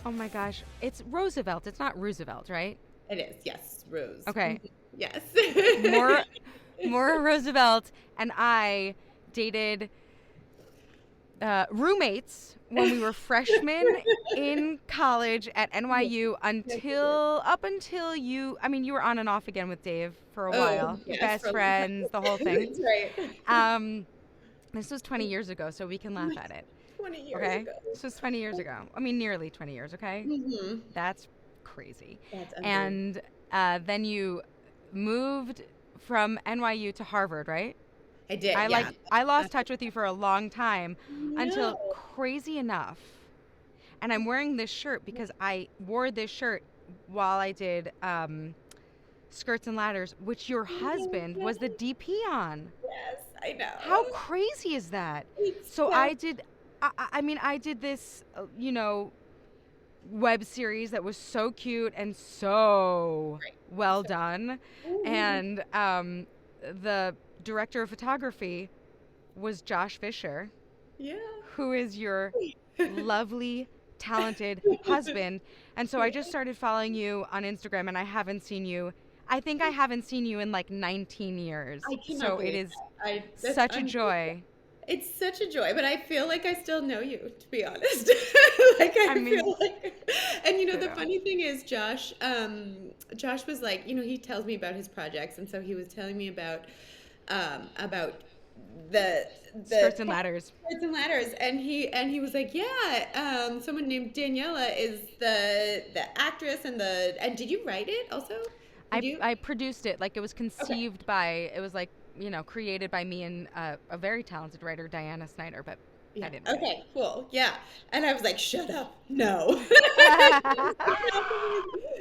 Oh my gosh. It's Roosevelt. It's not Roosevelt, right? It is, yes, Rose. Okay. Yes. Maura, Maura Roosevelt and I dated roommates when we were freshmen in college at NYU until up until you were on and off again with Dave for a Oh, while. Your yes, for best a long friends, the whole time. thing. That's right. Um, this was 20 years ago, so we can laugh at it. 20 years Okay? ago. This was 20 years ago. I mean, nearly 20 years, okay? Hmm. That's crazy. That's unbelievable. And then you moved from NYU to Harvard, right? I did, yeah. I Uh, lost touch with you for a long time no. until crazy enough. And I'm wearing this shirt because I wore this shirt while I did Skirts and Ladders, which your husband was the DP on. Yes, I How know. crazy is that? It's So so I did this, web series that was so cute and so great. well So, done. mhm. And the director of photography was Josh Fisher, Yeah. who is your lovely, talented husband. And so I just Yeah. started following you on Instagram, and I think I haven't seen you in like 19 years. I cannot So it believe is that. That's such a unbelievable. joy. It's such a joy, but I feel like I still know you, to be honest. Like I I mean, feel like, and the ditto. funny thing is, Josh was like, he tells me about his projects, and so he was telling me about the the Skirts and Ladders. Swords and Ladders, and he was like, yeah, someone named Daniela is the actress, and did you write it also? Did you? I produced it. Like it was Okay. conceived by, it was like, created by me and a very talented writer, Diana Snyder, but I Yeah. didn't write Okay. Cool. Yeah. And I was like, shut up. No.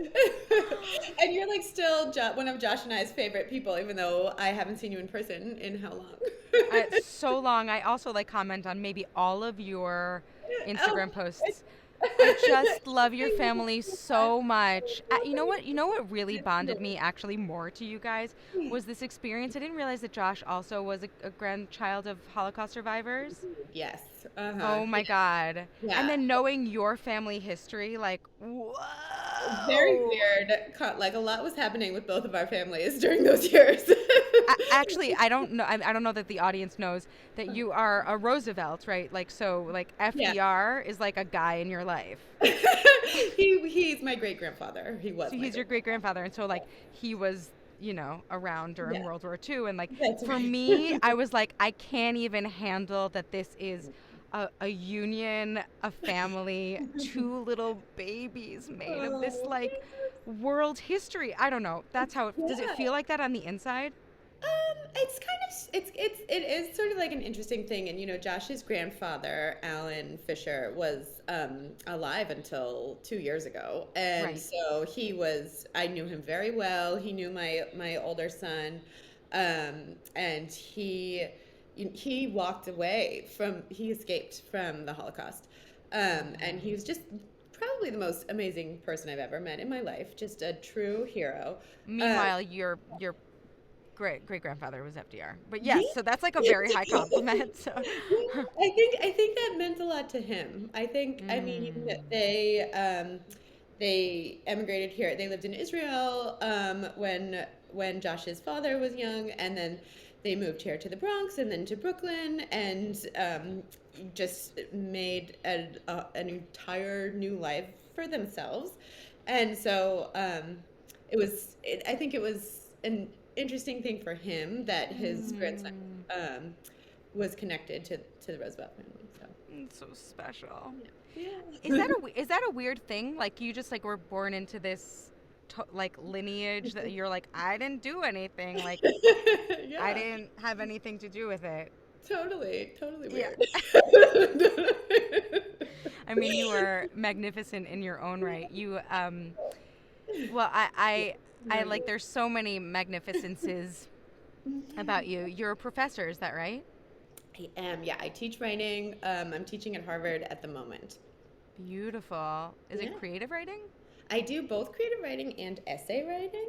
it. And you're like still one of Josh and I's favorite people, even though I haven't seen you in person in how long? So long. I also like comment on maybe all of your Oh, Instagram it's, posts. I just love your I love it family so much. so much. I You love know it. what? You know what really It's bonded adorable. me actually more to you guys was this experience. I didn't realize that Josh also was a grandchild of Holocaust survivors. Yes. Uh-huh. Oh my Yeah. God. And Yeah. then knowing your family history, like, Very whoa. weird. Like a lot was happening with both of our families during those years. Actually, I don't know. I don't know that the audience knows that you are a Roosevelt, right? Like, so, like, Yeah. FDR is like a guy in your life. He's my great grandfather. He was So my he's your great great grandfather. And so, like, grandfather. he was, around during Yeah. World War II. And, like, That's for right. me, I was like, I can't even handle that this is a union, a family, two little babies made of this, Oh, like, world history. I don't know. That's how does it yeah. feel like that on the inside? It's kind of it is sort of like an interesting thing, and Josh's grandfather, Alan Fisher, was alive until 2 years ago, and Right. so I knew him very well. He knew my older son, and he escaped from the Holocaust, and he was just probably the most amazing person I've ever met in my life. Just a true hero. Um, Meanwhile, your great grandfather was FDR. But yeah. yes, so that's like a very high compliment. So. Yeah, I think that meant a lot to him. I mean, Mm. they emigrated here. They lived in Israel when Josh's father was young, and then they moved here to the Bronx and then to Brooklyn, and just made an entire new life for themselves. And so I think it was an interesting thing for him that his grandson Mm. um, was connected to the Roosevelt family. So It's so special. yeah, Is that a weird thing? Like you just like were born into this like lineage that you're like I didn't do anything. Like I yeah, didn't have anything to do with it. totally Yeah. weird. I mean, you were magnificent in your own right. Well, I No, like. There's so many magnificences about you. You're a professor, is that right? I am. Yeah, I teach writing. I'm teaching at Harvard at the moment. Beautiful. Is it Yeah. creative writing? I do both creative writing and essay writing.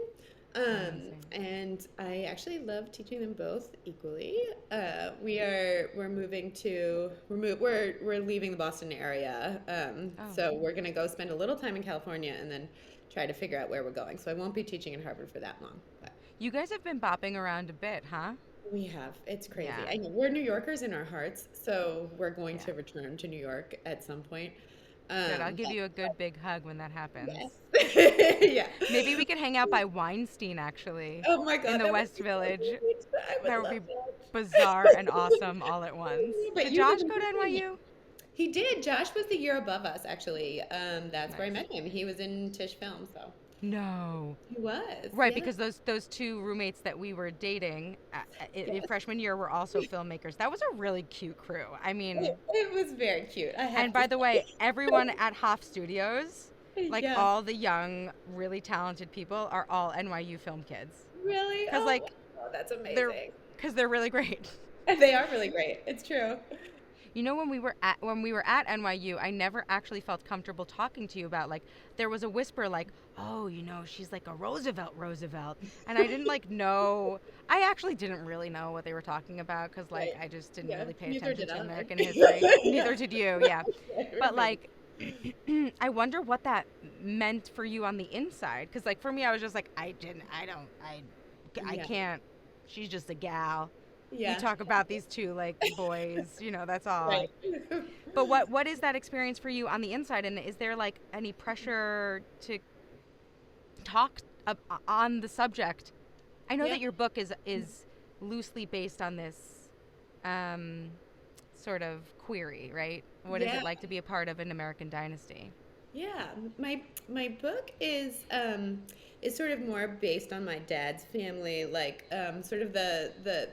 Amazing. And I actually love teaching them both equally. We're moving to we're leaving the Boston area. Oh, So we're gonna go spend a little time in California and then try to figure out where we're going. So I won't be teaching in Harvard for that long. But you guys have been bopping around a bit, huh? we have. It's crazy. Yeah, I know we're New Yorkers in our hearts, so we're going yeah. to return to New York at some point. Good. I'll give But you a good big hug when that happens. yes, yeah. Maybe we could hang out by Weinstein, actually, Oh my in God, the that would West be so Village. great. I would That would love be bizarre that. and awesome all at once. But Did you live Josh in go to California. NYU? He did. Josh was the year above us, actually. That's where I Nice. met him. He was in Tisch Film, so No. he was. Right, Yeah. because those two roommates that we were dating in Yes. freshman year were also filmmakers. That was a really cute crew. I mean, It was very cute. I and have to by the way, say. everyone at Hoff Studios, like Yeah. all the young, really talented people, are all NYU film kids. Really? Cause Oh, like wow, that's they're, amazing. cause they're really great. They are really great. It's true. You know, when we were at NYU, I never actually felt comfortable talking to you about like there was a whisper like, oh, she's like a Roosevelt, and I didn't like know. I actually didn't really know what they were talking about because like Right. I just didn't Yeah. really pay Neither attention did to I. American history. Yeah. Neither did you, yeah. I But remember. like, I wonder what that meant for you on the inside because like for me, I was just like I Yeah. can't. She's just a gal. You Yeah. talk about these two like boys, that's all. Right. But what is that experience for you on the inside? And is there like any pressure to talk on the subject? I know Yeah. that your book is loosely based on this um, sort of query, right? What is Yeah. it like to be a part of an American dynasty? Yeah, my book is sort of more based on my dad's family, like sort of the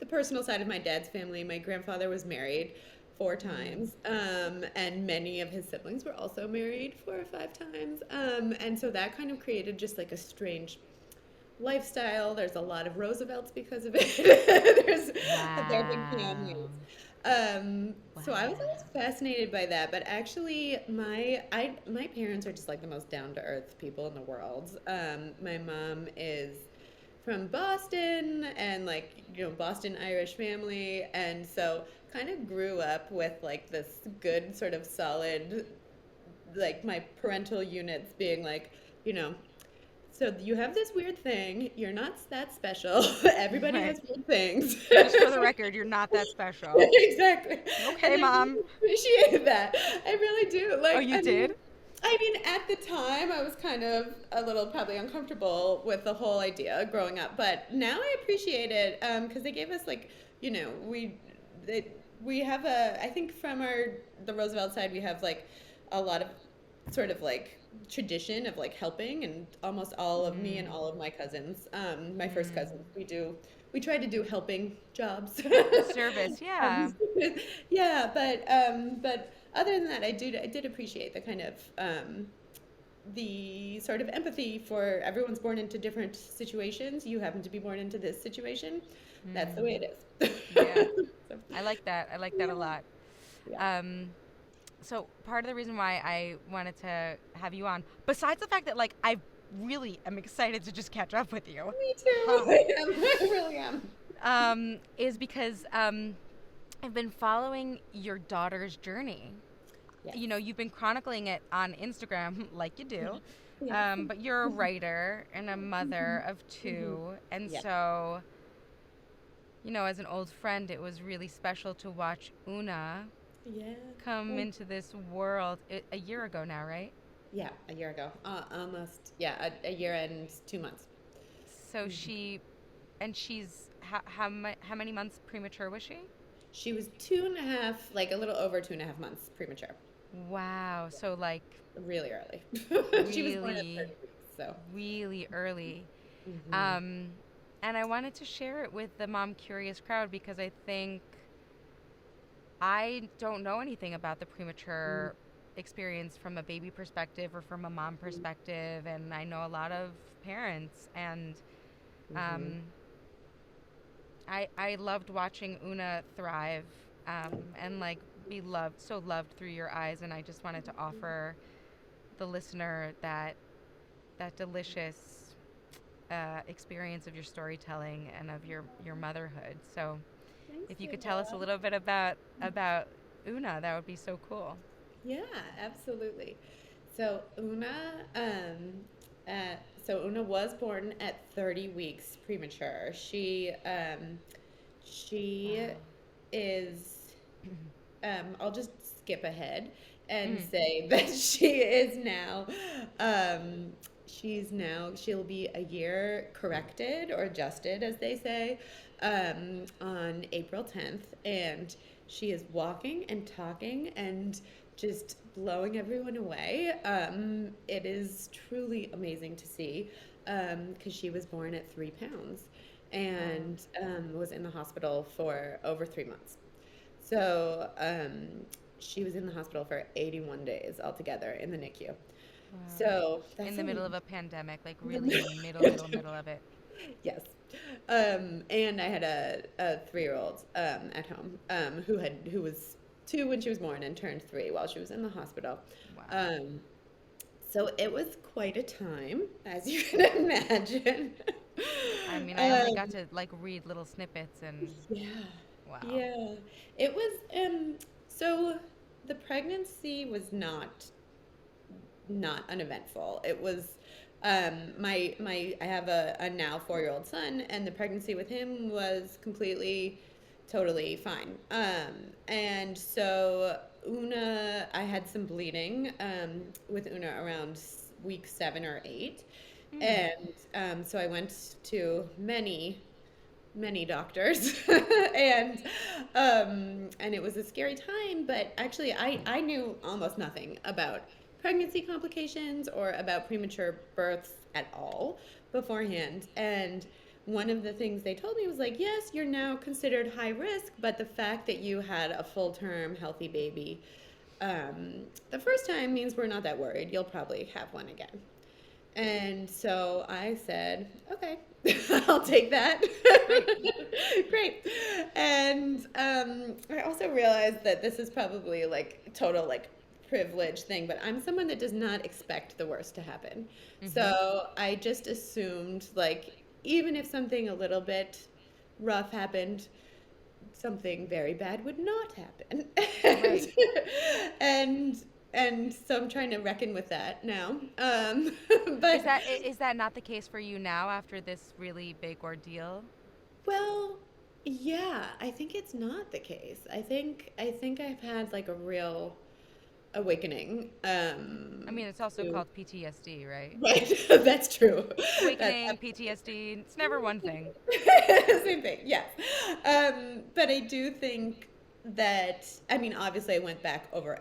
personal side of my dad's family. My grandfather was married four Mm. times, and many of his siblings were also married 4 or 5 times, and so that kind of created just like a strange lifestyle. There's a lot of Roosevelts because of it. They're big families. Wow. So I was always Wow. fascinated by that, but actually, my parents are just like the most down to earth people in the world. My mom is from Boston and like Boston Irish family, and so kind of grew up with like this good sort of solid, like my parental units being like, you know, so you have this weird thing. You're not that special. Everybody Right. has weird things. Just for the record, you're not that special. Exactly. And Okay, I really mom. appreciate that. I really do. Oh, Like, you did? I mean, at the time, I was kind of a little probably uncomfortable with the whole idea growing up, but now I appreciate it because they gave us like, they, we have I think from the Roosevelt side, we have like a lot of sort of like tradition of like helping, and almost all of me and Mm. all of my cousins, my first Mm. cousins, we try to do helping jobs. Service, yeah. Um, yeah, but other than that, I did appreciate the kind of the sort of empathy for everyone's born into different situations. You happen to be born into this situation. That's the Mm. way it is. Yeah. So, I like that. I like that a yeah, lot. yeah. Um, so part of the reason why I wanted to have you on, besides the fact that like I really am excited to just catch up with you, Me too. um, I am. I really am. is because I've been following your daughter's journey. Yes. You've been chronicling it on Instagram like you do, Yes. but you're a writer and a mother of Mhm. two, and Yes. so as an old friend, it was really special to watch Una Yeah. come Oh, into this world a year ago now, right? yeah, a year ago. Almost. Yeah, a year and 2 months. So she's how many months premature was she? She was 2.5, like a little over 2.5 months premature. Wow. So like Really early. She was born at really, 30 weeks, so. really early. Hmm. Um, and I wanted to share it with the mom curious crowd because I think I don't know anything about the premature experience from a baby perspective or from a mom perspective, and I know a lot of parents, and Hmm. um, I loved watching Una thrive, and like be loved, so loved through your eyes, and I just wanted to offer the listener that delicious experience of your storytelling and of your motherhood. So, Thanks, if you could tell us a Noah. little bit about Una, that would be so cool. Yeah, absolutely. So Una, uh, so Una was born at 30 weeks premature. She Wow. is. I'll just skip ahead and Mm. say that she is now. Um, she'll be a year corrected or adjusted, as they say, on April 10th, and she is walking and talking and just blowing everyone away. It is truly amazing to see because she was born at 3 pounds Wow. and was in the hospital for over 3 months. So she was in the hospital for 81 days altogether in the NICU. Wow. So In that's the a middle of a pandemic, like really in the middle of it. yes. And I had a 3-year-old at home who was 2 when she was born and turned 3 while she was in the hospital. Wow. Um, so it was quite a time, as you can imagine. I mean, I only got um, to like read little snippets and yeah, wow. yeah. It was so the pregnancy was not uneventful. It was my I have a now 4-year-old son, and the pregnancy with him was completely totally fine. And so Una, I had some bleeding with Una around week 7 or 8, Mm. and so I went to many doctors and it was a scary time, but actually I knew almost nothing about pregnancy complications or about premature births at all beforehand. And one of the things they told me was like, yes, you're now considered high risk, but the fact that you had a full term healthy baby the first time means we're not that worried. You'll probably have one again. And so I said, okay, I'll take that. Great. Great. And I also realized that this is probably like total like privilege thing, but I'm someone that does not expect the worst to happen. Mhm. So I just assumed like even if something a little bit rough happened, something very bad would not happen. Right. and and so I'm trying to reckon with that now. Is But that not the case for you now after this really big ordeal? well, yeah, I think it's not the case. I think I've had like a real awakening. I mean, it's also To called PTSD, right? right, that's true. That's Awakening, PTSD, it's never one thing. same thing, yes. But I do think that, I mean, obviously, I went back over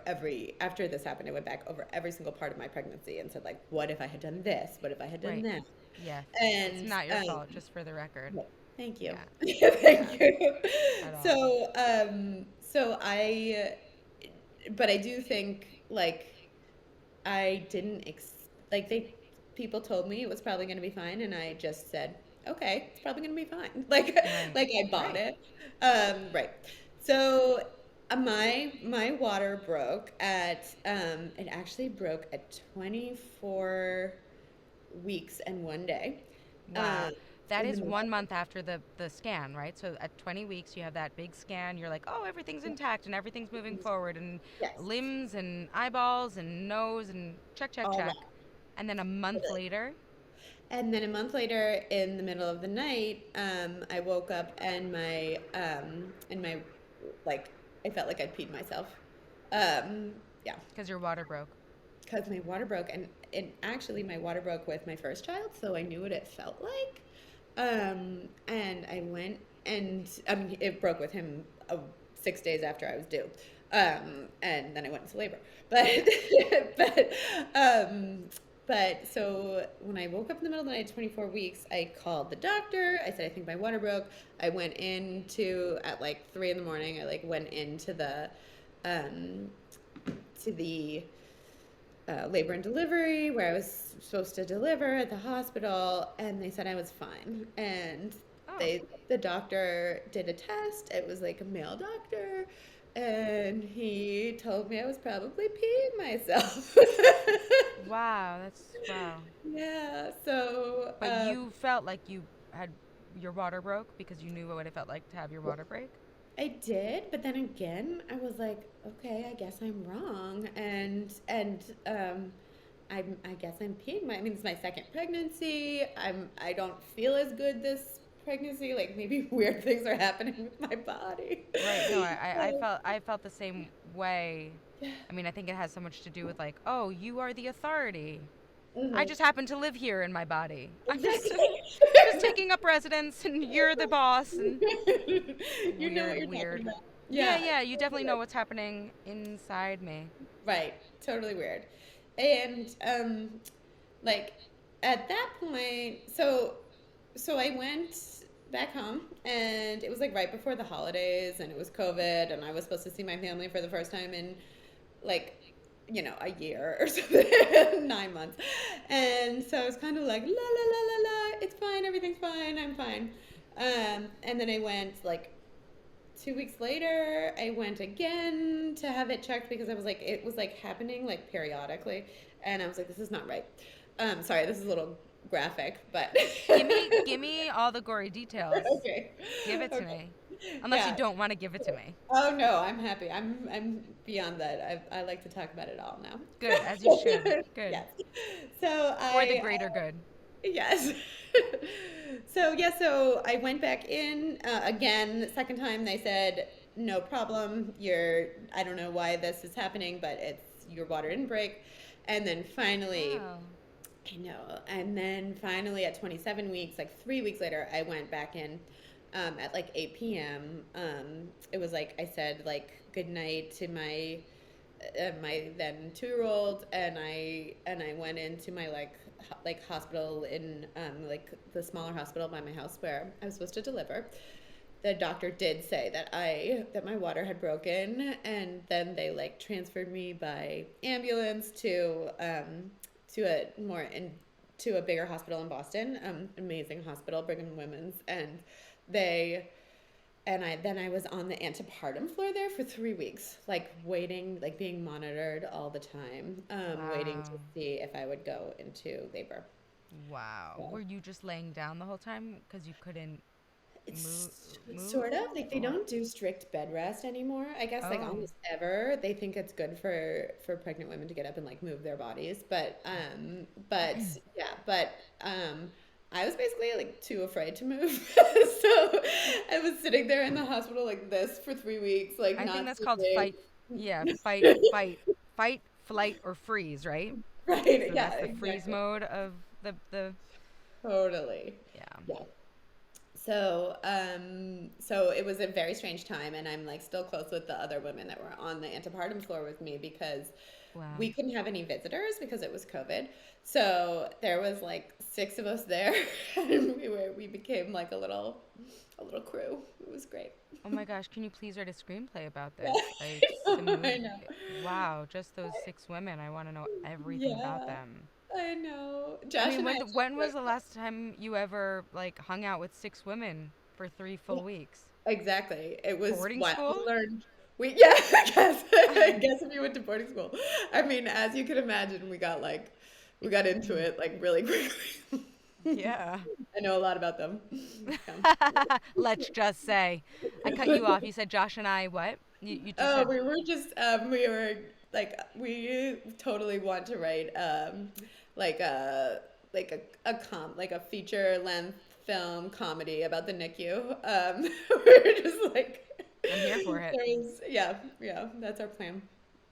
after this happened, I went back over every single part of my pregnancy and said, like, what if I had done this? What if I had done Right. that? Yes. It's And, not your fault, just for the record. well, thank you. Yeah. Yeah. Thank you. At all. So but I do think, like, I didn't like people told me it was probably going to be fine, and I just said, okay, it's probably going to be fine. Like Right. like I bought Right. it. Right. So my water broke at it actually broke at 24 weeks and 1 day. Um, Wow. That in the is middle. 1 month after the scan, right? So at 20 weeks, you have that big scan. You're like, oh, everything's intact and everything's moving forward, and Yes, limbs and eyeballs and nose and check, check, all check. that. And then a month later, And then a month later, in the middle of the night, I woke up and my like I felt like I'd peed myself. Yeah, because your water broke. because my water broke, and actually my water broke with my first child, so I knew what it felt like. And I went and I mean it broke with him 6 days after I was due. And then I went into labor. But Yeah. but um, but so when I woke up in the middle of the night, 24 weeks, I called the doctor. I said I think my water broke. I went into at like 3 in the morning. I like went into um, the labor and delivery where I was supposed to deliver at the hospital, and they said I was fine. And Oh, the doctor did a test. It was like a male doctor, and he told me I was probably peeing myself. Wow, that's wow. Yeah, so But you felt like you had your water broke because you knew what it felt like to have your water break? I did, but then again, I was like, okay, I guess I'm wrong, and I guess I'm peeing my. I mean, it's my second pregnancy. I don't feel as good this pregnancy. Like maybe weird things are happening with my body. Right. No, So, I felt the same way. I mean, I think it has so much to do with like, oh, you are the authority. I mhm. just happen to live here in my body. I'm just Exactly. just taking up residence and you're the boss and You know what weird, you're talking weird. about. Yeah, Yeah, yeah, you definitely know what's happening inside me. right. Totally weird. And like at that point, so I went back home and it was like right before the holidays and it was COVID and I was supposed to see my family for the first time in like a year or something, 9 months. And so I was kind of like, la la la la la, it's fine, everything's fine, I'm fine. And then I went like 2 weeks later, I went again to have it checked because I was like, it was like happening like periodically, and I was like, this is not right. Sorry, this is a little graphic, but Give me all the gory details. okay, Give it to okay, me. Unless you yeah. don't want to give it to me. Oh no, I'm happy. I'm beyond that. I like to talk about it all now. Good, as you should. Good. Yes. So For the I greater good. yes. So yeah, so I went back in again. The second time they said no problem. I don't know why this is happening, but it's your water didn't break. And then finally, Wow. I know. And then finally, at 27 weeks, like 3 weeks later, I went back in at like 8 p.m. It was like I said, like good night to my then 2 year old, and I went into my like hospital in like the smaller hospital by my house where I was supposed to deliver. The doctor did say that my water had broken, and then they like transferred me by ambulance to a more in to a bigger hospital in Boston, amazing hospital, Brigham and Women's, and they I was on the antepartum floor there for 3 weeks, like waiting, like being monitored all the time, waiting to Wow. see if I would go into labor. Wow. So Were you just laying down the whole time because you couldn't move it's move sort of like they or don't do strict bed rest anymore. I guess like oh. almost ever. They think it's good for pregnant women to get up and like move their bodies. But yeah, but I was basically like too afraid to move. So I was sitting there in the hospital like this for 3 weeks, like I think not that's called sleeping. fight. Yeah, fight, flight, or freeze, right? Right, So yeah, that's the freeze exactly. mode of the Totally. yeah. Yeah. So it was a very strange time, and I'm like still close with the other women that were on the antepartum floor with me because Wow. we couldn't have any visitors because it was COVID. So there was like six of us there, and we became like a little crew. It was great. Oh my gosh, can you please write a screenplay about Yeah, this? Like the I movie. know. Wow, just those six women. I want to know everything about Yeah, them. I know. I Josh mean, and I when was actually the last time you ever like hung out with six women for three yeah, full weeks? exactly. It was Boarding wild. We school? learned. Yeah, I guess. I guess if you went to boarding school. I mean, as you can imagine, we got into it like really quickly. Yeah. I know a lot about them. Let's just say. I cut you off. You said Josh and I what? You just Oh, said we were like we totally want to write like a like a feature length film comedy about the NICU. We're just like I'm here for it. yeah, that's our plan.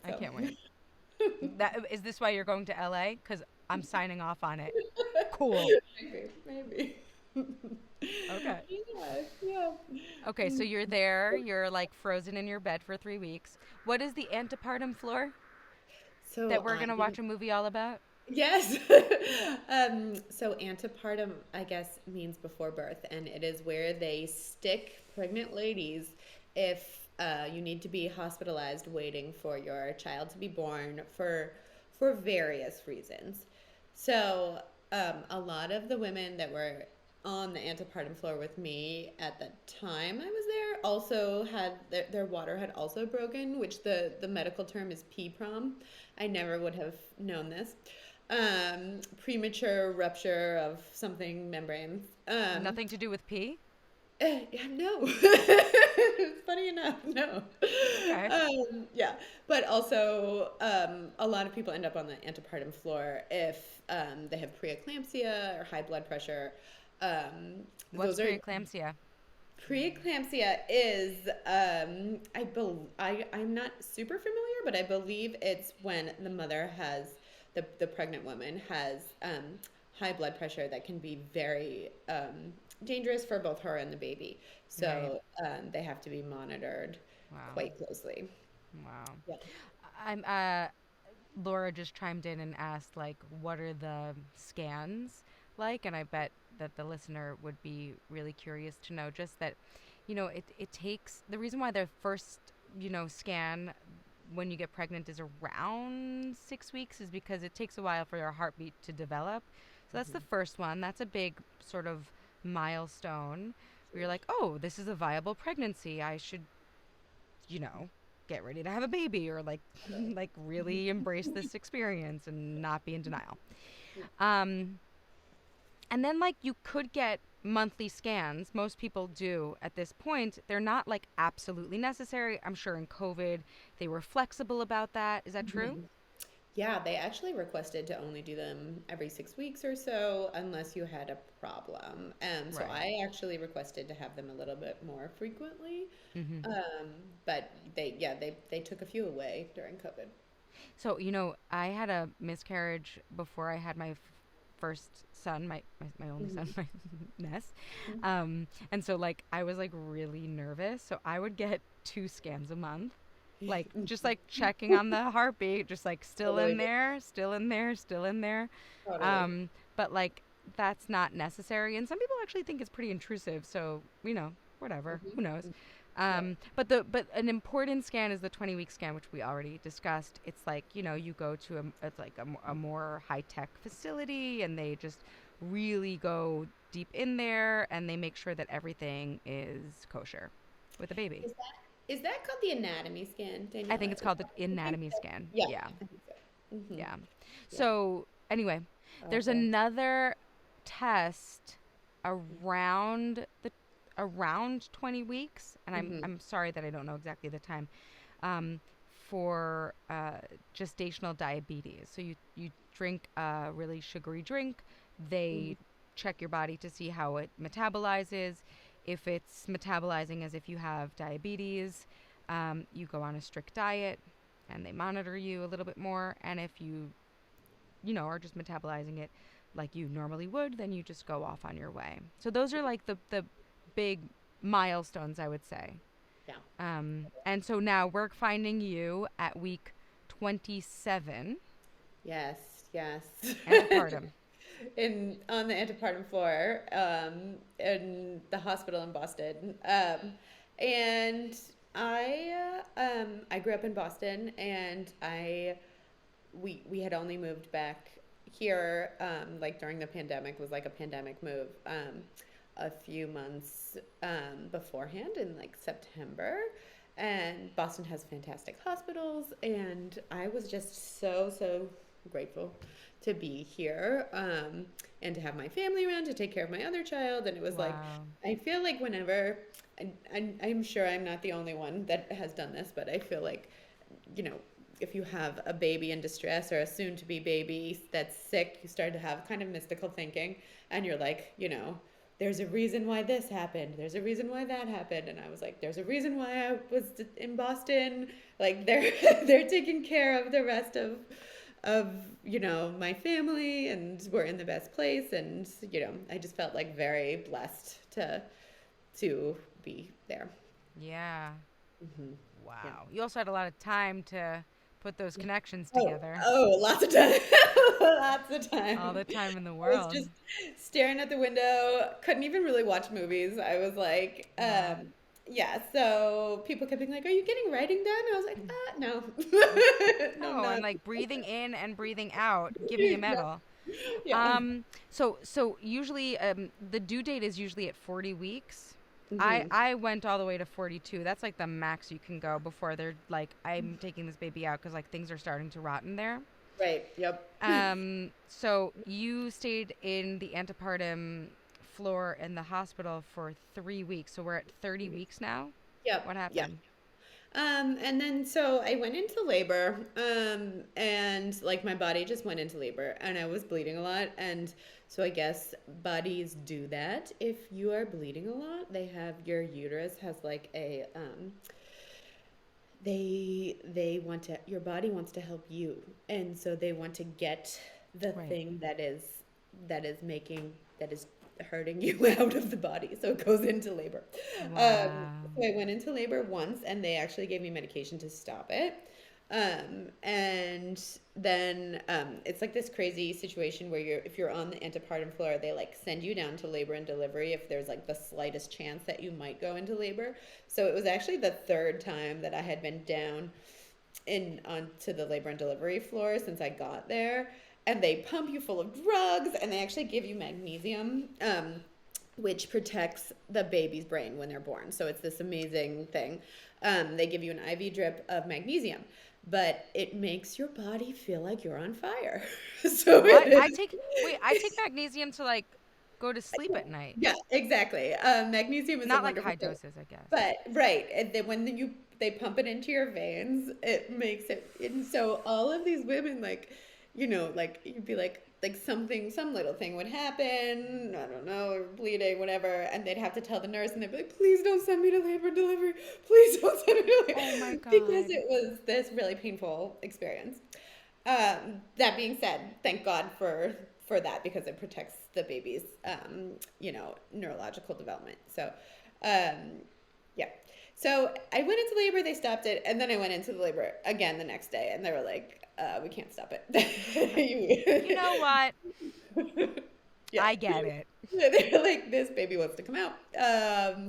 I So can't wait. That is this why you're going to LA? Cuz I'm signing off on it. Cool. maybe. Okay. Yeah, yeah. Okay, so you're there. You're like frozen in your bed for 3 weeks. What is the antepartum floor that So we're going to watch a movie all about? yes. So antepartum, I guess, means before birth, and it is where they stick pregnant ladies if you need to be hospitalized waiting for your child to be born for various reasons. So a lot of the women that were on the antepartum floor with me at the time I was there also had their water had also broken, which the medical term is PPROM. I never would have known this. Premature rupture of something membranes. Nothing to do with pee? Yeah, no. Funny enough, no. Okay. Yeah, but also a lot of people end up on the antepartum floor if they have preeclampsia or high blood pressure. What's Those are preeclampsia? Preeclampsia is I'm not super familiar, but I believe it's when the mother has the pregnant woman has high blood pressure that can be very dangerous for both her and the baby. Right. So they have to be monitored Wow. quite closely. Wow. Yeah. I'm Laura just chimed in and asked like what are the scans like, and I bet that the listener would be really curious to know just that it takes the reason why the first scan when you get pregnant is around 6 weeks is because it takes a while for your heartbeat to develop. So that's the Hmm. first one. That's a big sort of milestone where you're like, oh, this is a viable pregnancy. I should, you know, get ready to have a baby or like like really embrace this experience and not be in denial. Um and then like you could get monthly scans. Most people do at this point. They're not like absolutely necessary. I'm sure in COVID they were flexible about that. Is that true? Mhm. Yeah, they actually requested to only do them every 6 weeks or so unless you had a problem. So Right. I actually requested to have them a little bit more frequently. Hmm. Um, but they took a few away during COVID. So, I had a miscarriage before I had my first son, my only son, Hmm. my Ness. And so, like, I was like really nervous. So, I would get 2 scans a month, like, just like checking on the heartbeat, just like still Totally, in there, still in there, still in there. totally. But like, that's not necessary. And some people actually think it's pretty intrusive. So, whatever. Hmm. Who knows? Yeah. But an important scan is the 20-week scan, which we already discussed. It's like you go to it's like a more high tech facility, and they just really go deep in there, and they make sure that everything is kosher with the baby. Is that called the anatomy scan, I think Daniela? it's called the I think anatomy so. scan. Yeah, Yeah, I think so. Hmm. yeah. Yeah. So anyway, there's Awful. another test around the around 20 weeks, and Hmm. I'm sorry that I don't know exactly the time, um, for gestational diabetes. So you drink a really sugary drink. Hmm. They check your body to see how it metabolizes. If it's metabolizing as if you have diabetes, you go on a strict diet, and they monitor you a little bit more. And if you are just metabolizing it like you normally would, then you just go off on your way. So those are like the big milestones, I would say. Yeah. And so now we're finding you at week 27, Yes, yes. antepartum. In on the antepartum floor in the hospital in Boston. And I grew up in Boston, and we had only moved back here like during the pandemic, was like a pandemic move, a few months beforehand in like September. And Boston has fantastic hospitals, and I was just so grateful to be here, and to have my family around to take care of my other child. And it was like, Wow. I feel like whenever, I'm sure I'm not the only one that has done this, but I feel like, you know, if you have a baby in distress or a soon to be baby that's sick, you start to have kind of mystical thinking, and you're like, there's a reason why this happened. There's a reason why that happened. And I was like, there's a reason why I was in Boston. Like they're they're taking care of the rest of my family, and we're in the best place. And I just felt like very blessed to be there. Yeah. Hmm. Yeah. Wow. You also had a lot of time to put those connections Oh, together. oh, lots of time. Lots of All time. the time in the I was world. just staring at the window, couldn't even really watch movies. I was like, Wow. yeah, so people kept being like, "Are you getting writing done?" I was like, no. No, I'm No, and not. like breathing in and breathing out. Give me a Yeah. medal. Yeah. So usually the due date is usually at 40 weeks. I Hmm. I went all the way to 42. That's like the max you can go before they're like, I'm taking this baby out because like things are starting to rot in there. Right. Yep. So you stayed in the antepartum floor in the hospital for 3 weeks. So we're at 30 weeks now. What Yep. Yeah. happened? And then so I went into labor, and like my body just went into labor and I was bleeding a lot. And so I guess bodies do that. If you are bleeding a lot, they have your uterus has like they want to your body wants to help you. And so they want to get the Right. thing that is making that is hurting you out of the body. So it goes into labor. Wow. So I went into labor once and they actually gave me medication to stop it. And then it's like this crazy situation where if you're on the antepartum floor, they like send you down to labor and delivery if there's like the slightest chance that you might go into labor. So it was actually the third time that I had been down in onto the labor and delivery floor since I got there. And they pump you full of drugs and they actually give you magnesium, which protects the baby's brain when they're born. So it's this amazing thing. They give you an IV drip of magnesium, but it makes your body feel like you're on fire. So it What? is. I take magnesium to like go to sleep at night. Yeah, exactly. Magnesium is a Not like wonderful high thing. doses, I guess. But right, and then when they pump it into your veins, it makes it. And so all of these women, like, like you'd be like some little thing would happen. I don't know, or bleeding, whatever, and they'd have to tell the nurse, and they'd be like, "Please don't send me to labor and delivery. Please don't send me to labor," Oh my because God. it was this really painful experience. That being said, thank God for that because it protects the baby's neurological development. So, um, yeah. So I went into labor, they stopped it, and then I went into the labor again the next day, and they were like, "We can't stop it." You know what? Yeah. I get it. They're like, this baby wants to come out.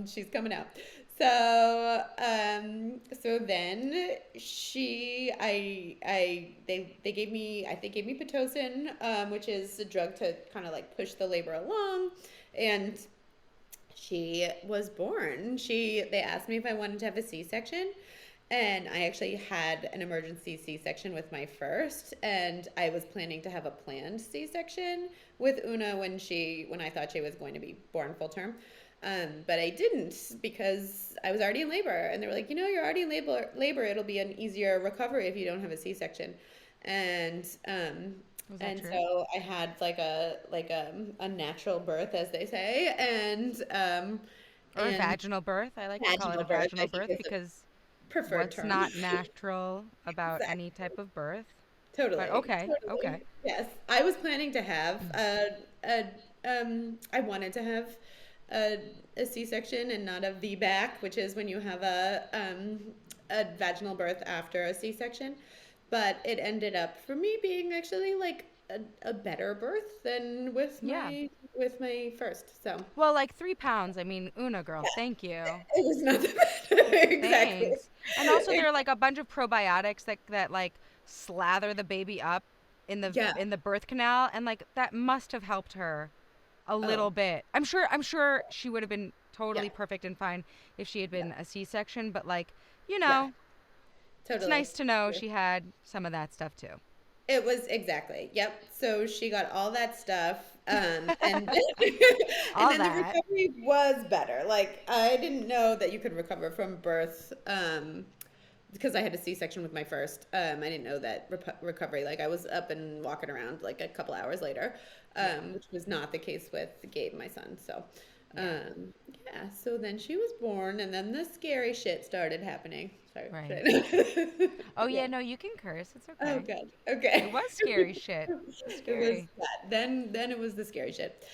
She's coming out. So then they gave me, I think, gave me Pitocin, which is a drug to kind of like push the labor along. And she was born. They asked me if I wanted to have a C-section. And I actually had an emergency C-section with my first, and I was planning to have a planned C-section with Una when I thought she was going to be born full term. But I didn't because I was already in labor, and they were like, you're already in labor. It'll be an easier recovery if you don't have a C-section. And Was that and true? so I had a natural birth, as they say, Or a and vaginal birth. I like to call it vaginal a birth, vaginal I think, birth is a because preferred what's term. not natural about any Exactly. type of birth? But Totally. okay, okay. Totally. Yes. I was planning to have a I wanted to have a, a C-section and not a VBAC, which is when you have a vaginal birth after a C-section. But it ended up for me being actually like a better birth than Yeah. with my first. So Well, like 3 pounds. I mean, Una girl, thank you. it was not that bad. Exactly. Thanks. And also there are like a bunch of probiotics that like slather the baby up Yeah. in the birth canal, and like that must have helped her a little Oh, bit. I'm sure she would have been yeah. totally perfect and fine if she had Yeah. been a C-section, but like, you Yeah. know, it's Totally. nice to know she had some of that stuff too. It was exactly. Yep. So she got all that stuff. And and All then the that. recovery was better. Like I didn't know that you could recover from birth because I had a C-section with my first. I didn't know that recovery. Like I was up and walking around like a couple hours later, Yeah. which was not the case with Gabe, my son. So, Yeah. yeah. So then she was born, and then the scary shit started happening. Sorry. Right. Oh Yeah. yeah, no, you can curse. It's Oh okay. God. It Okay. was scary shit. It was It was scary. that. Then it was the scary shit.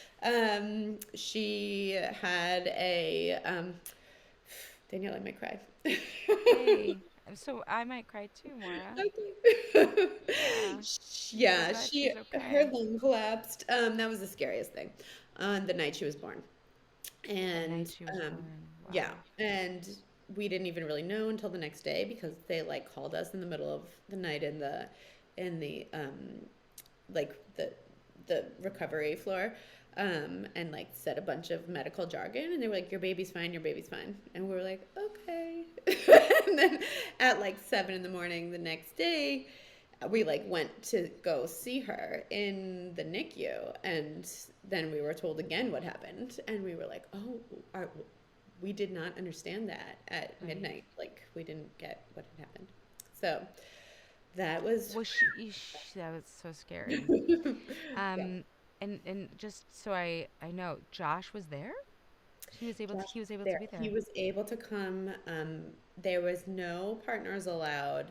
She had a Danielle, I might cry. Hey, so I might cry too, Maura. Okay. Yeah. So Yeah, glad she she's her okay. lung collapsed. That was the scariest thing on the night she was born. The night And she was born. yeah, Wow. and we didn't even really know until the next day because they like called us in the middle of the night in the like the recovery floor, and like said a bunch of medical jargon, and they were like, "Your baby's fine, your baby's fine," and we were like, "Okay." And then at like 7 in the morning the next day, we like went to go see her in the NICU, and then we were told again what happened, and we were like, "Oh, we did not understand that at Right. midnight. Like we didn't get what had happened." So that was, Was she? That was so scary. yeah. Um, and just so I know, Josh was there. Josh He was was able to there. be He there. was able to come. There was no partners allowed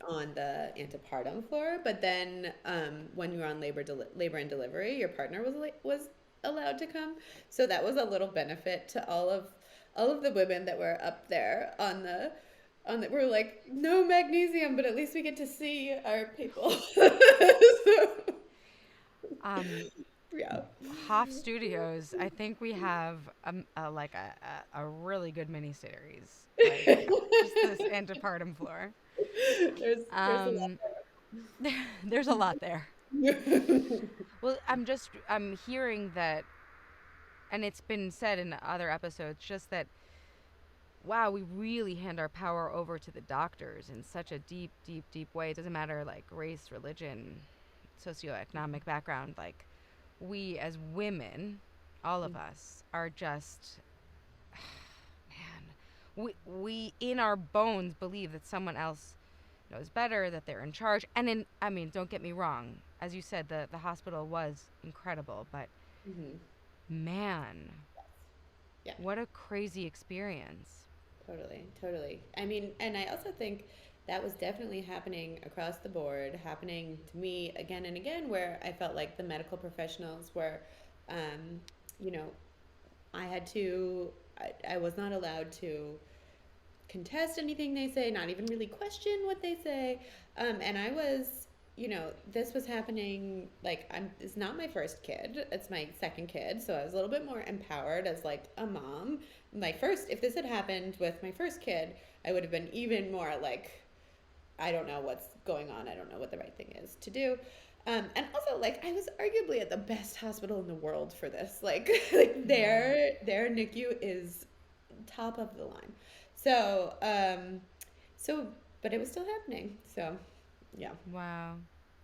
on the antepartum floor, but then when you were on labor and delivery, your partner was allowed to come. So that was a little benefit to all of the women that were up there on the. We're like, no magnesium, but at least we get to see our people. So, Um, yeah. Hoff Studios. I think we have like a really good mini series. Like just this antepartum floor. There's a Um, there's a lot there. lot. Well, I'm hearing that, and it's been said in other episodes, just that wow, we really hand our power over to the doctors in such a deep, deep, deep way. It doesn't matter like race, religion, socioeconomic background. Like we as women, all of us, are just man. We in our bones believe that someone else knows better, that they're in charge. And I mean, don't get me wrong. As you said, the hospital was incredible, but Hmm. man, Yeah, what a crazy experience. totally, totally. I mean, and I also think that was definitely happening across the board, happening to me again and again, where I felt like the medical professionals were, um, you know, I had to, I was not allowed to contest anything they say, not even really question what they say. And I was, this was happening like it's not my first kid, it's my second kid. So I was a little bit more empowered as like a mom. My first, if this had happened with my first kid, I would have been even more like, I don't know what's going on. I don't know what the right thing is to do. And also, like, I was arguably at the best hospital in the world for this. Like, like Yeah. their NICU is top of the line. So, so, but it was still happening. So, yeah. Wow.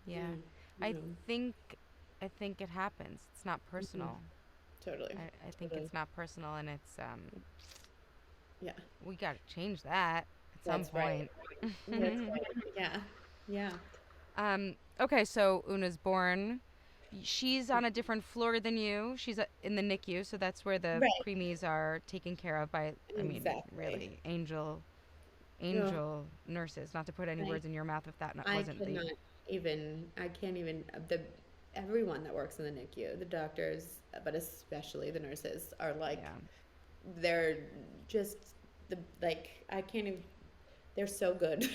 Yeah. Mm, I mm, think I think it happens. It's not mhm. personal. Totally. I think Totally. it's not personal and it's Yeah. we got to change that at some That's right. point. That's right. Yeah. Yeah. Okay, so Una's born. She's on a different floor than you. She's in the NICU, so that's where the Right. preemies are taken care of by, I mean, Exactly. really Ugh, angel nurses. Not to put any I words in your mouth if that I wasn't the cannot I can't even, the everyone that works in the NICU, the doctors, but especially the nurses are like, yeah. they're just like, I can't even, they're so good.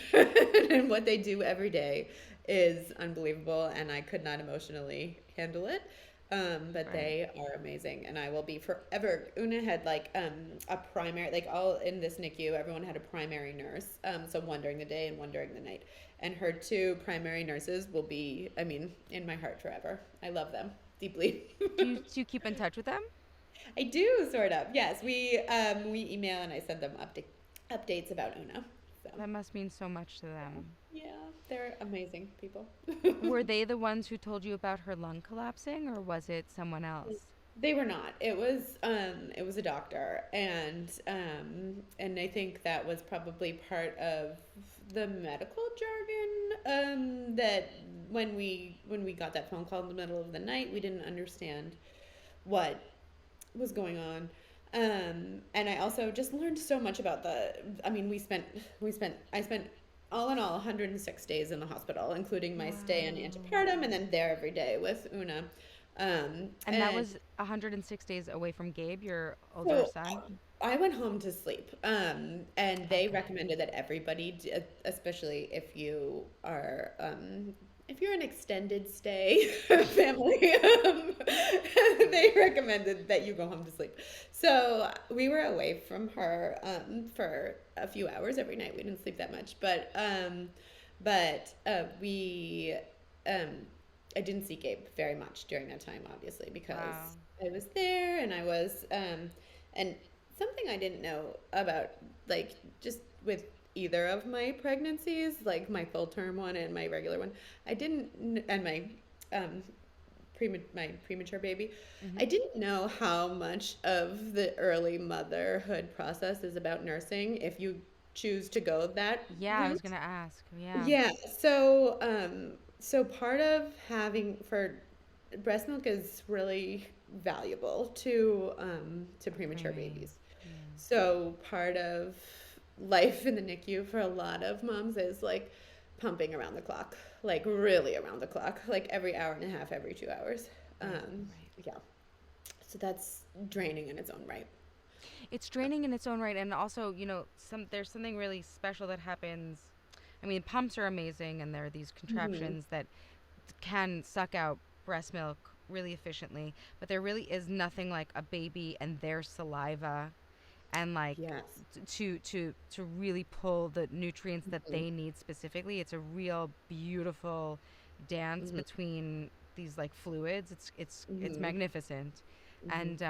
And what they do every day is unbelievable, and I could not emotionally handle it. But Right. they are amazing, and I will be forever. Una had like a primary, like all in this NICU, everyone had a primary nurse. So one during the day and one during the night. And her two primary nurses will be, I mean, in my heart forever. I love them deeply. Do you keep in touch with them? I do, sort of. Yes, we email and I send them updates about Una. So That must mean so much to them. yeah, they're amazing people. Were they the ones who told you about her lung collapsing, or was it someone else? They were not. It was a doctor, and I think that was probably part of the medical jargon, that when we got that phone call in the middle of the night, we didn't understand what was going on. And I also just learned so much about I mean, I spent all in all 106 days in the hospital, including my stay in Wow. antepartum and then there every day with Una. And that And was 106 days away from Gabe, your older so son? I went home to sleep. And they Okay. recommended that everybody, especially if you're an extended stay family, they recommended that you go home to sleep. So we were away from her for a few hours every night. We didn't sleep that much, but we um, I didn't see Gabe very much during that time, obviously, Wow. because I was there and I was, and something I didn't know about, like, just with either of my pregnancies, like my full term one and my regular one, and um, my premature baby, Hmm. I didn't know how much of the early motherhood process is about nursing if you choose to go that Yeah, I was route. gonna ask. Yeah. Yeah, so part of having for breast milk is really valuable to premature Preemie. babies. Yeah. So part of life in the NICU for a lot of moms is like pumping around the clock, like really around the clock, like every hour and a half, every 2 hours. Right. Right. Yeah, so that's draining in its own right. It's draining in its own right, and also, there's something really special that happens. I mean, pumps are amazing, and there are these Hmm. contraptions that can suck out breast milk really efficiently, but there really is nothing like a baby and their saliva and like Yes. to really pull the nutrients that Hmm. they need specifically. It's a real beautiful dance Hmm. between these like fluids. It's Hmm. magnificent. Hmm. And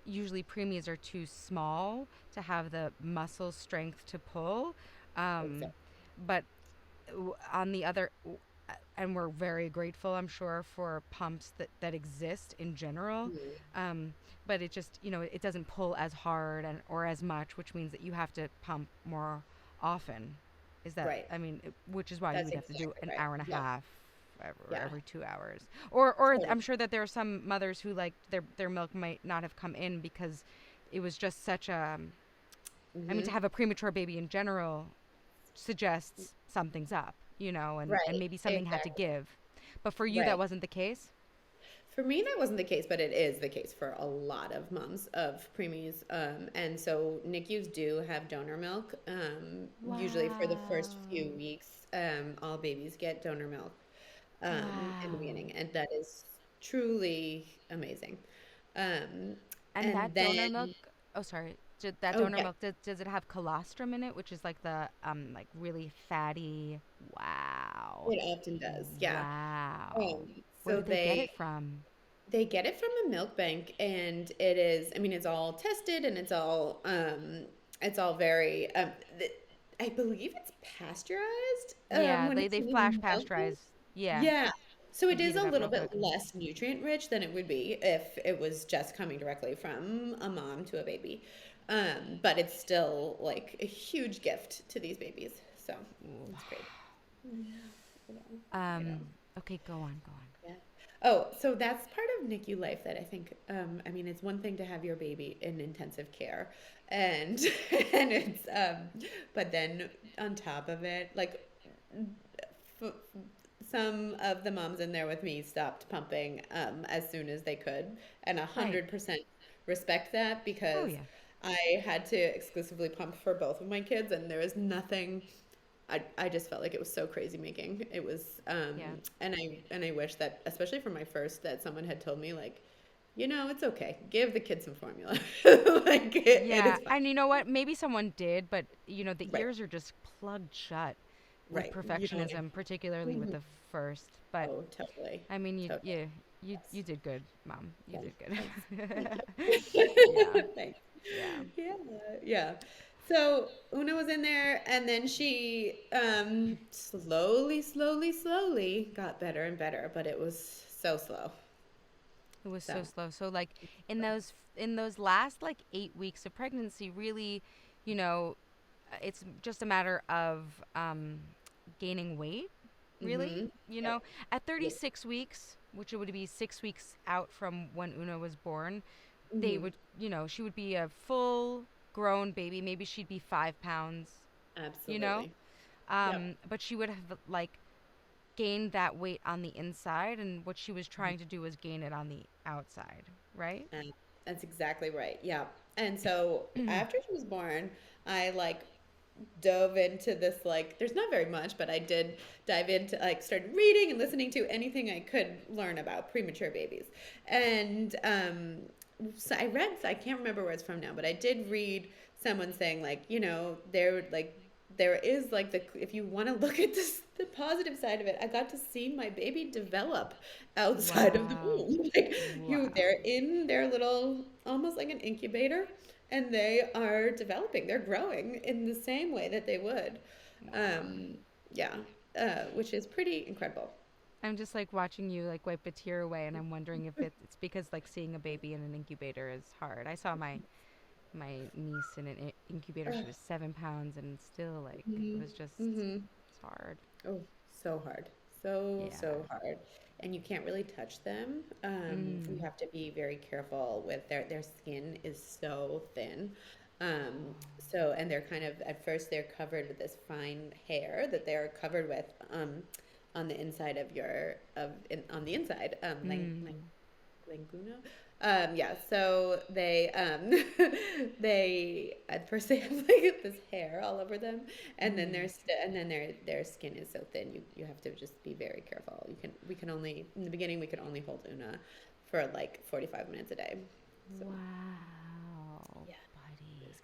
usually preemies are too small to have the muscle strength to pull. um, Exactly. but on the other and we're very grateful, I'm sure, for pumps that exist in general. Hmm. um, but it just, it doesn't pull as hard and or as much, which means that you have to pump more often. Is that, Right. I mean, which is why you That's would have to do exactly an right. hour and a Yeah. half or Yeah. every 2 hours, or Totally. I'm sure that there are some mothers who like their milk might not have come in because it was just such a, I mean, to Hmm. have a premature baby in general suggests something's up, and Right. maybe something had to Exactly. give. But for you, that Right. wasn't the case? For me, that wasn't the case, but it is the case for a lot of moms of preemies. And so NICUs do have donor milk. Usually for the first few Wow. weeks, all babies get donor milk in the Wow. beginning, and that is truly amazing. Um, And and that then, donor milk, oh, sorry. That oh donor yeah, milk, does it have colostrum in it, which is like the like really fatty? Wow. it often does. Yeah. Wow. Um, Where so did they get it from? they get it from a milk bank, and it is, I mean, it's all tested and it's all very I believe it's pasteurized Yeah, when it's they in flash the milk bank. pasteurize. Yeah, Yeah. So to it is heat it a up little real bit quick. less nutrient rich than it would be if it was just coming directly from a mom to a baby. But it's still like a huge gift to these babies. So it's great. Yeah. You know, you know. Um, okay, go on, go on. Yeah. Oh, so that's part of NICU life that I think, I mean, it's one thing to have your baby in intensive care and, and but then on top of it, like, f some of the moms in there with me stopped pumping, as soon as they could, and Right. 100% respect that Oh, because yeah. I had to exclusively pump for both of my kids, and there was nothing I just felt like it was so crazy making. It was Yeah. and I wish that especially for my first that someone had told me like, it's okay. Give the kid some formula. Like it Yeah, is fine. and you know what? Maybe someone did, but the Right. ears are just plugged shut with Right. You know what I perfectionism, particularly with mean? the first. But Oh, totally. I mean, you Totally. you you Yes. you did good, Mom. You Thanks. did good. Thanks. Thank Yeah, you. Thanks. yeah. Yeah. Yeah. So Una was in there and then she slowly got better and better, but it was so slow. It was so So slow. So like in those last like 8 weeks of pregnancy, really, you know, it's just a matter of gaining weight. Really, mm-hmm. Yep. at Yep. 36 weeks, which it would be 6 weeks out from when Una was born, they Mm-hmm. would, she would be a full grown baby. Maybe she'd be 5 pounds, you know, Absolutely. Yep. but she would have like gained that weight on the inside, and what she was trying to do was gain it on the outside, right? And that's exactly right. Yeah. And so after she was born, I like dove into this like there's not very much, but I did dive into like started reading and listening to anything I could learn about premature babies. And so I can't remember where it's from now, but I did read someone saying like, they're like there is like the if you want to look at this the positive side of it, I got to see my baby develop outside of the Wow. womb. Like they're Wow. in their little almost like an incubator, and they are developing. They're growing in the same way that they would. Wow. Um, yeah, which is pretty incredible. I'm just like watching you like wipe a tear away, and I'm wondering if it's because like seeing a baby in an incubator is hard. I saw my niece in an incubator. She was 7 pounds, and still like it Mm-hmm. was just Mm-hmm. it's hard. Oh, so hard. So, Yeah. so hard. And you can't really touch them. You Mm. have to be very careful with their skin is so thin. So, and they're kind of, at first they're covered with this fine hair that they're covered with, on the inside of on the inside, Mm. Linguno. Yeah, so they they at first they have like this hair all over them, and then Mm. their skin is so thin. You have to just be very careful. We can only in the beginning we could only hold Una for like 45 minutes a day. So Wow, yeah, it buddy. was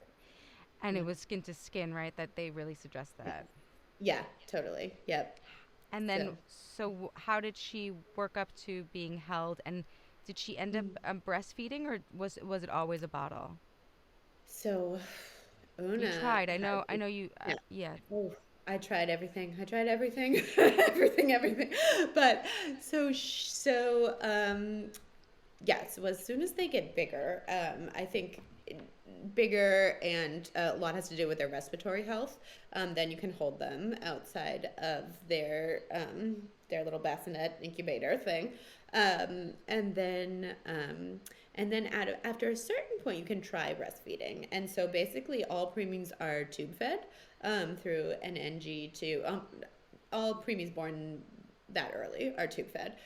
And it yeah was skin to skin, right? That they really suggest that. yeah totally yep. And then, So. how did she work up to being held? And did she end up breastfeeding, or was it always a bottle? So You Una tried. I has know. I know you. yeah. Yeah. Oh, I tried everything. I tried everything, everything, everything. But yes. Well, as soon as they get bigger, I think bigger and a lot has to do with their respiratory health. Then you can hold them outside of their little bassinet incubator thing, um, and then um, after a certain point, you can try breastfeeding. And so basically, all preemies are tube fed through an NG to all preemies born that early are tube fed.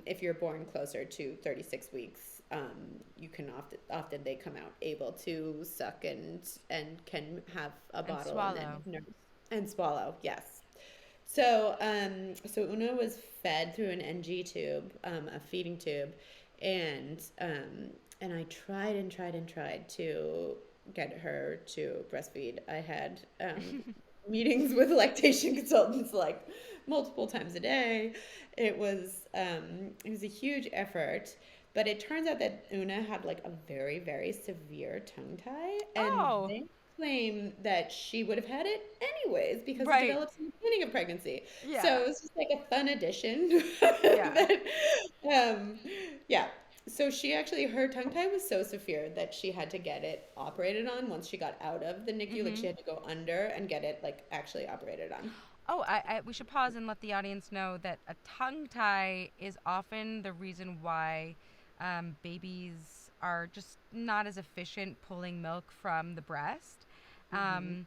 If you're born closer to 36 weeks, you can often they come out able to suck and can have a And bottle and then swallow. nurse and swallow. Yes. So so Una was fed through an NG tube, a feeding tube, and I tried and tried and tried to get her to breastfeed. I had meetings with lactation consultants like multiple times a day. It was a huge effort, but it turns out that Una had like a very very severe tongue tie, and Oh, they claim that she would have had it anyways because it right. develops in the beginning of pregnancy. So Yeah. it was just like a fun addition. Yeah. that, um, yeah. So she actually, her tongue tie was so severe that she had to get it operated on once she got out of the NICU. Like Mm-hmm. she had to go under and get it like actually operated on. Oh, we should pause and let the audience know that a tongue tie is often the reason why babies are just not as efficient pulling milk from the breast. Hmm. Um,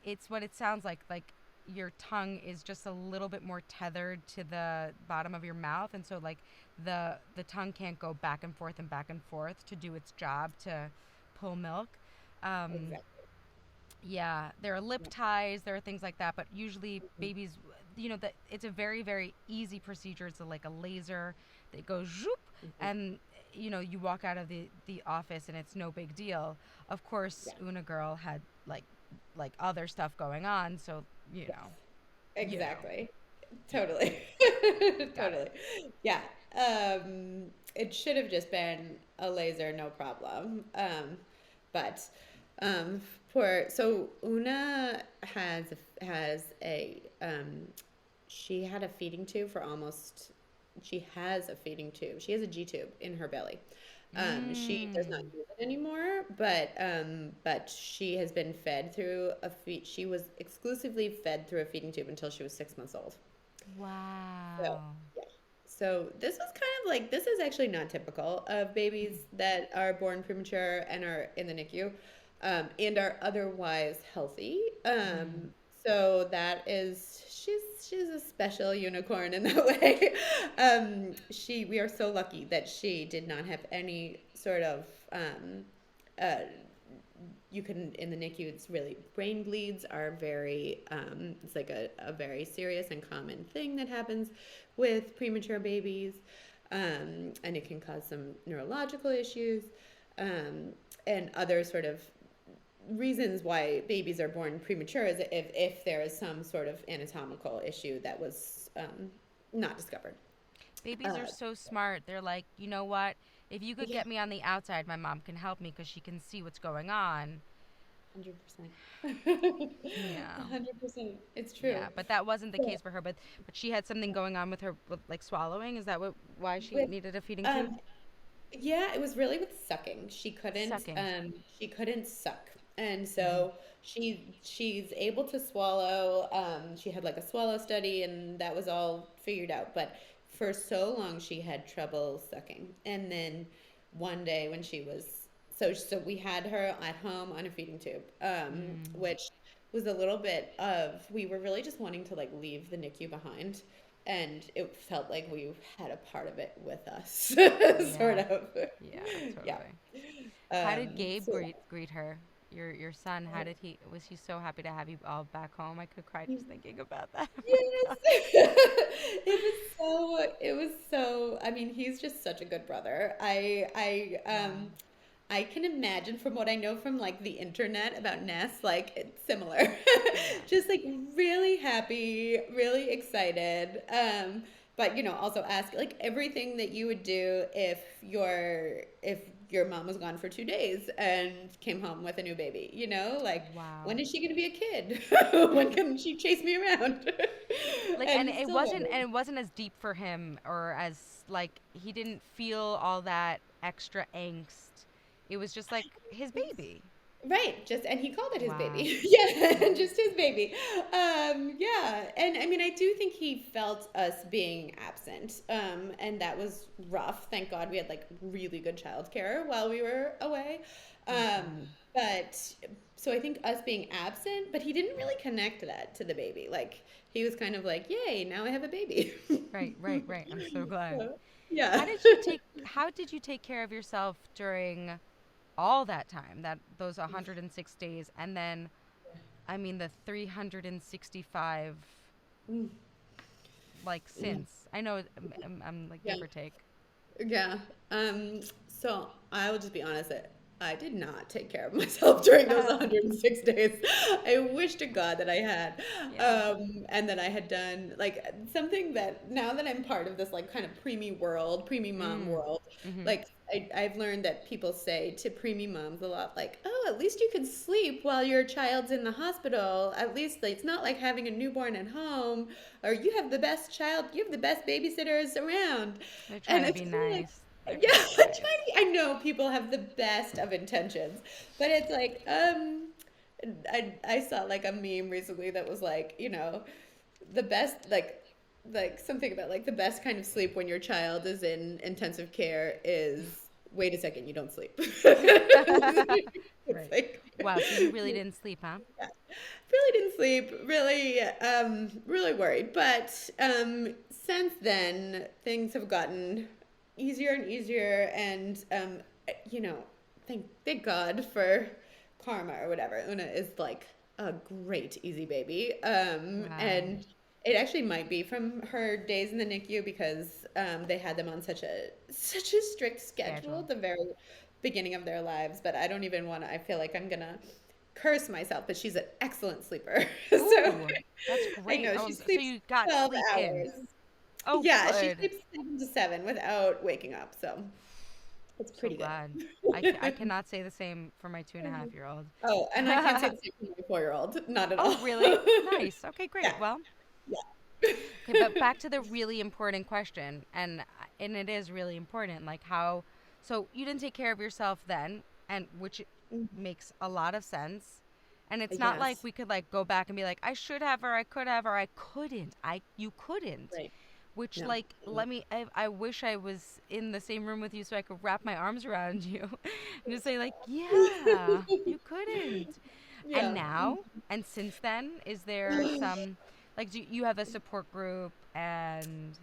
it's what it sounds like. Like your tongue is just a little bit more tethered to the bottom of your mouth, and so like the tongue can't go back and forth to do its job to pull milk. Um, Exactly. yeah, there are lip Yeah. ties, there are things like that, but usually Mhm. babies, that it's a very, very easy procedure. It's like a laser that goes zoop, Mhm. and you walk out of the office and it's no big deal. Of course, Yeah. Una girl had like other stuff going on, so Yes. you know, Exactly. yeah, Totally. got it. Totally. Yeah. It should have just been a laser, no problem. But um, so Una has a she had a feeding tube for almost she has a feeding tube. She has a G tube in her belly. She does not Mm, use it anymore, but she has been fed through a feed. She was exclusively fed through a feeding tube until she was 6 months old. So wow. yeah. So this was kind of like this is actually not typical of babies that are born premature and are in the NICU, and are otherwise healthy. Mm, So that is she's a special unicorn in that way. She we are so lucky that she did not have any sort of uh, you can in the NICU. It's really brain bleeds are very it's like a very serious and common thing that happens with premature babies, and it can cause some neurological issues, um, and other sort of reasons why babies are born premature is if there is some sort of anatomical issue that was not discovered. Babies are Uh, so smart. They're like, you know what? If you could yeah, get me on the outside, my mom can help me because she can see what's going on. 100%. Yeah. 100%. It's true. Yeah, but that wasn't the So, case for her. But she had something going on with her, with, like swallowing. Is that what why she with needed a feeding tube? um, yeah, it was really with sucking. Sucking. She couldn't suck. And Hmm. so she's able to swallow. She had like a swallow study and that was all figured out. But for so long she had trouble sucking. And then one day when she was so we had her at home on a feeding tube, Mm. which was a little bit of we were really just wanting to like leave the NICU behind and it felt like we had a part of it with us, sort Yeah. of. Yeah. Yeah. Totally. How did Gabe So greet her? Your son. How did he? Was he so happy to have you all back home? I could cry just thinking about that. Oh my yes, god. it was so. I mean, he's just such a good brother. Wow. I can imagine from what I know from like the internet about Ness, like it's similar. Yeah. Just like really happy, really excited. But also ask like everything that you would do if your mom was gone for 2 days and came home with a new baby, like Wow. when is she gonna be a kid? When can she chase me around? Like, And still and it wasn't as deep for him, or as like he didn't feel all that extra angst. It was just like his baby. right, just and he called it his Wow. baby. Yeah, just his baby. Yeah, and I mean, I do think he felt us being absent, and that was rough. Thank God we had like really good childcare while we were away. Thank God. But so I think us being absent, but he didn't really connect that to the baby. Like he was kind of like, "Yay, now I have a baby." Right, right, right. I'm so glad. So, yeah. How did you take care of yourself during all that time, that those 106 days, and then I mean the 365, Mm, like, yeah. since. I know I'm like Yeah. give or take. Yeah. So I will just be honest that I did not take care of myself during those 106 days. I wish to God that I had. Yeah. And that I had done like something that now that I'm part of this like kind of preemie world, preemie mom Mm. world, Mhm. like I've learned that people say to preemie moms a lot like, oh, at least you can sleep while your child's in the hospital. At least like, it's not like having a newborn at home or you have the best child, you have the best babysitters around. They're trying And to it's be kind of like, nice. They're yeah, trying to be nice. I know people have the best of intentions, but it's like, I saw like a meme recently that was like, the best, like something about like the best kind of sleep when your child is in intensive care is, wait a second, you don't sleep. It's Right. like, Wow, so you really didn't sleep, huh? yeah. Really didn't sleep, really worried. But since then, things have gotten easier and easier. And, you know, thank God for karma or whatever. Una is like a great easy baby. Wow. And it actually might be from her days in the NICU because they had them on such a strict schedule Schedule. at the very beginning of their lives. But I don't even want to. I feel like I'm gonna curse myself, but she's an excellent sleeper. So Ooh, that's I great. know Oh, she so sleeps you got 12 sleep in. hours. Oh, Yeah, she good. sleeps 7 to 7 without waking up. So it's So pretty glad. I good. cannot say the same for my 2.5 year old. Oh, and I can't say the same for my 4-year-old. Not at Oh, all. really? Nice. Okay, Yeah, great. Well, yeah. okay, but back to the really important question, and it is really important. Like how, so you didn't take care of yourself then, and which makes a lot of sense. And it's not like Yes. we could like go back and be like, I should have, or I could have, or I couldn't. You couldn't. Right. Which, No. like, I wish I was in the same room with you so I could wrap my arms around you and just say, like, yeah, you couldn't. And Yeah. now, and since then, is there some, like, do you have a support group and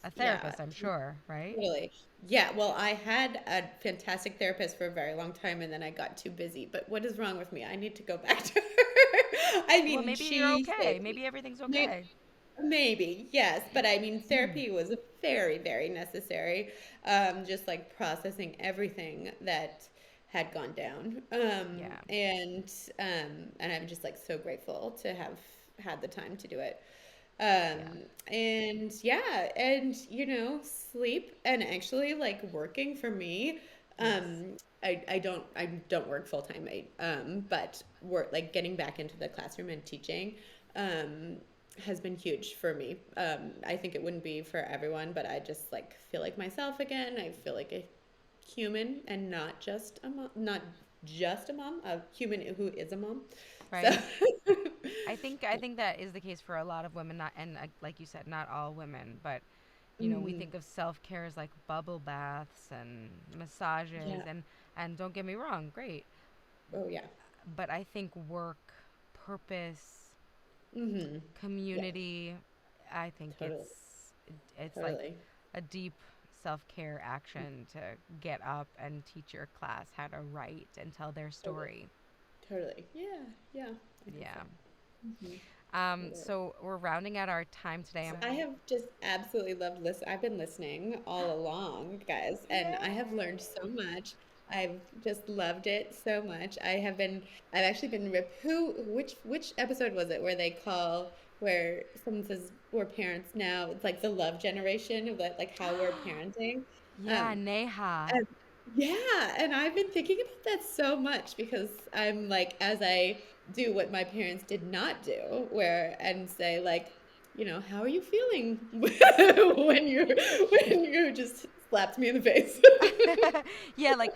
a Yeah. therapist, I'm sure, right? Totally. Yeah, well, I had a fantastic therapist for a very long time and then I got too busy. But what is wrong with me? I need to go back to her. I Well, mean, maybe you're she okay. saved me. Maybe everything's May- okay. Maybe, yes. But I mean, therapy was very, very necessary. Just like processing everything that had gone down. Yeah. And I'm just like so grateful to have had the time to do it. Yeah. And yeah, and sleep and actually like working for me. Yes. I don't work full time, but work like getting back into the classroom and teaching um, has been huge for me. I think it wouldn't be for everyone, but I just like feel like myself again. I feel like a human and not just a mom, not just a mom, a human who is a mom. So Right. I think that is the case for a lot of women, not and like you said, not all women, but we mm, think of self-care as like bubble baths and massages yeah. and don't get me wrong, great. Oh yeah. But I think work, purpose, Mm-hmm. Yeah. community, I think Totally. it's like Totally. a deep self-care action to get up and teach your class how to write and tell their Totally. story. Totally. Yeah. Yeah. I think so. Yeah. Mm-hmm. So we're rounding out our time today. I have just absolutely loved listen. I've been listening all along, guys, and I have learned so much. I've just loved it so much. I've actually been which episode was it where they call where someone says we're parents now? It's like the love generation of like how we're parenting. Yeah, Um, Neha. and yeah, and I've been thinking about that so much because I'm like, as I do what my parents did not do, where and say like, how are you feeling when you just slapped me in the face? Yeah, like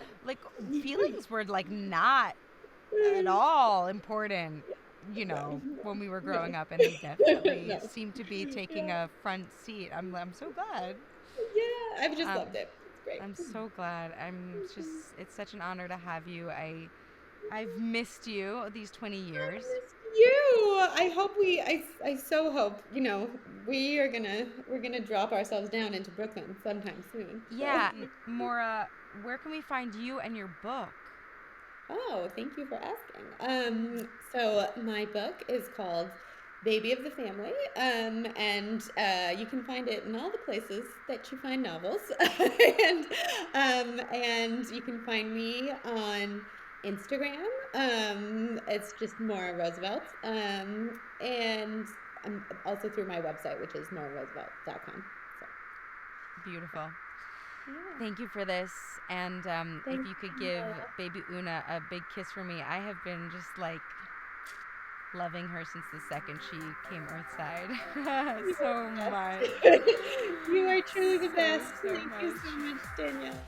feelings were like not at all important, No, when we were no, growing up, and they definitely no. seem to be taking Yeah, a front seat. I'm so glad. yeah, I've just Um, loved it. It's great. I'm so glad. It's such an honor to have you. I've missed you these 20 I years. missed you. I so hope, we're gonna drop ourselves down into Brooklyn sometime soon. So, Yeah, Maura, where can we find you and your book? oh, thank you for asking. So my book is called Baby of the Family, and you can find it in all the places that you find novels, and you can find me on Instagram. It's just Maura Roosevelt, and also through my website, which is mauraroosevelt.com. So Beautiful. yeah, Thank you for this. And if thank you could give you. baby Una a big kiss for me, I have been just like loving her since the second she came earthside. You So are much. the best. You are truly the So, best. so Thank you much. so much, Danielle.